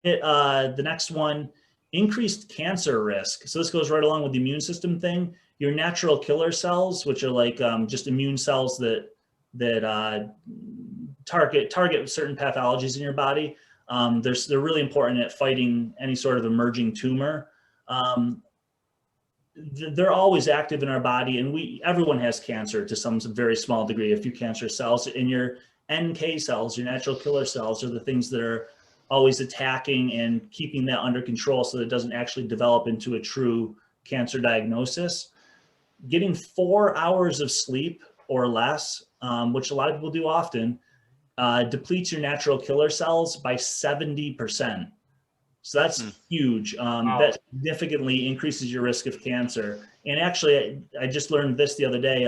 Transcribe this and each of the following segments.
The next one, increased cancer risk. So this goes right along with the immune system thing. Your natural killer cells, which are like just immune cells that target certain pathologies in your body. They're really important at fighting any sort of emerging tumor. They're always active in our body, and everyone has cancer to some very small degree, a few cancer cells. And your NK cells, your natural killer cells, are the things that are always attacking and keeping that under control so that it doesn't actually develop into a true cancer diagnosis. Getting 4 hours of sleep or less, which a lot of people do often, depletes your natural killer cells by 70%. So that's huge. Wow. That significantly increases your risk of cancer. And actually, I just learned this the other day.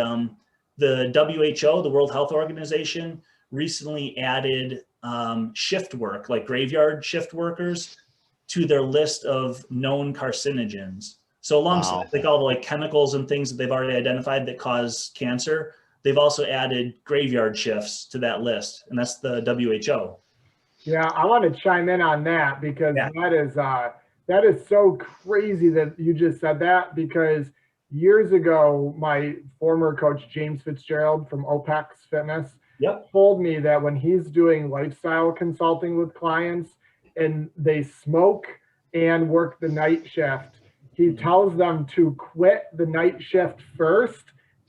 The WHO, the World Health Organization, recently added shift work, like graveyard shift workers, to their list of known carcinogens. So alongside like all the like chemicals and things that they've already identified that cause cancer, they've also added graveyard shifts to that list, and that's the WHO. Yeah, I want to chime in on that because that is so crazy that you just said that, because years ago, my former coach, James Fitzgerald from OPEX Fitness, told me that when he's doing lifestyle consulting with clients and they smoke and work the night shift, he tells them to quit the night shift first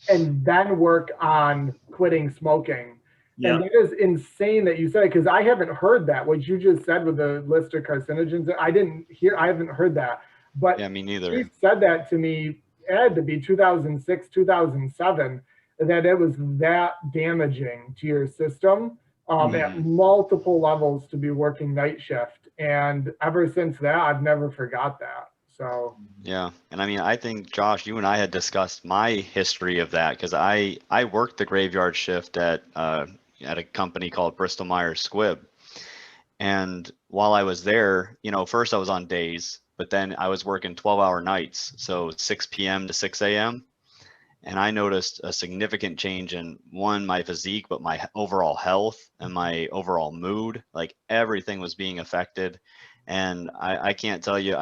and then work on quitting smoking. Yep. And it is insane that you said it, because I haven't heard that. What you just said with the list of carcinogens, I haven't heard that. But yeah, me neither. He said that to me, it had to be 2006, 2007, that it was that damaging to your system at multiple levels to be working night shift. And ever since that, I've never forgot that. So yeah, and I mean, I think Josh, you and I had discussed my history of that, because I worked the graveyard shift at a company called Bristol Myers Squibb, and while I was there, you know, first I was on days, but then I was working 12-hour nights, so 6 p.m. to 6 a.m. And I noticed a significant change in my physique, but my overall health and my overall mood. Like everything was being affected. And I can't tell you,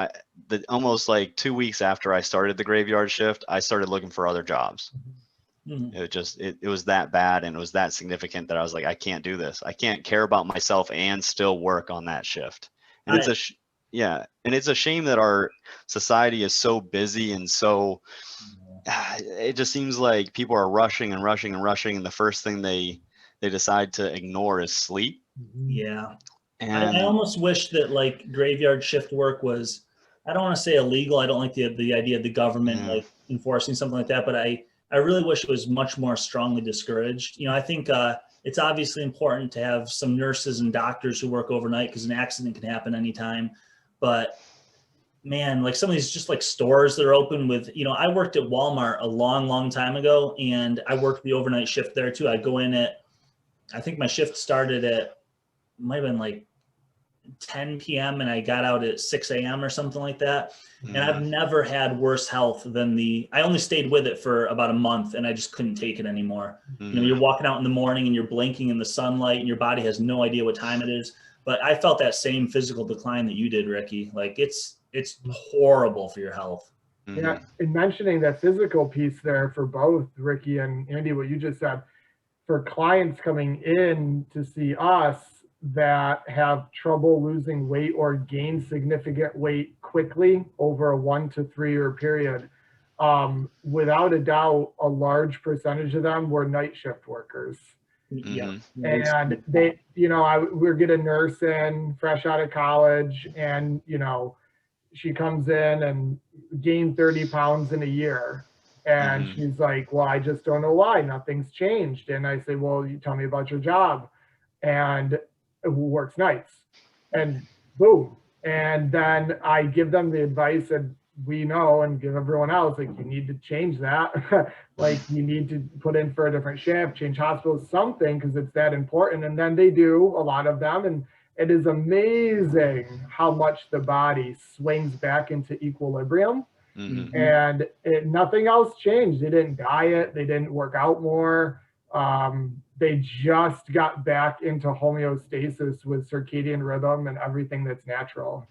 almost like 2 weeks after I started the graveyard shift, I started looking for other jobs. It was that bad, and it was that significant that I was like, I can't do this. I can't care about myself and still work on that shift. And it's a shame that our society is so busy and so, it just seems like people are rushing and rushing and rushing, and the first thing they decide to ignore is sleep. Yeah. And I almost wish that like graveyard shift work was, I don't want to say illegal. I don't like the idea of the government like enforcing something like that, but I really wish it was much more strongly discouraged. You know, I think it's obviously important to have some nurses and doctors who work overnight, because an accident can happen anytime. But man, like some of these just like stores that are open with, you know, I worked at Walmart a long, long time ago, and I worked the overnight shift there too. I'd go in I think my shift started at, might have been like 10 p.m. and I got out at 6 a.m. or something like that. And I've never had worse health than I only stayed with it for about a month, and I just couldn't take it anymore. You know, you're walking out in the morning and you're blinking in the sunlight and your body has no idea what time it is. But I felt that same physical decline that you did, Ricky. Like it's horrible for your health. Yeah, and mentioning that physical piece there for both Ricky and Andy, what you just said, for clients coming in to see us that have trouble losing weight or gain significant weight quickly over a 1 to 3 year period, without a doubt, a large percentage of them were night shift workers. Yeah. And they, you know, we're getting a nurse in fresh out of college, and, you know, she comes in and gained 30 pounds in a year. And she's like, well, I just don't know why, nothing's changed. And I say, well, you tell me about your job. And who works nights, and boom. And then I give them the advice that we know and give everyone else, like, you need to change that. Like, you need to put in for a different shift, change hospitals, something, because it's that important. And then they do, a lot of them, and it is amazing how much the body swings back into equilibrium. And nothing else changed. They didn't diet, they didn't work out more. they just got back into homeostasis with circadian rhythm and everything that's natural.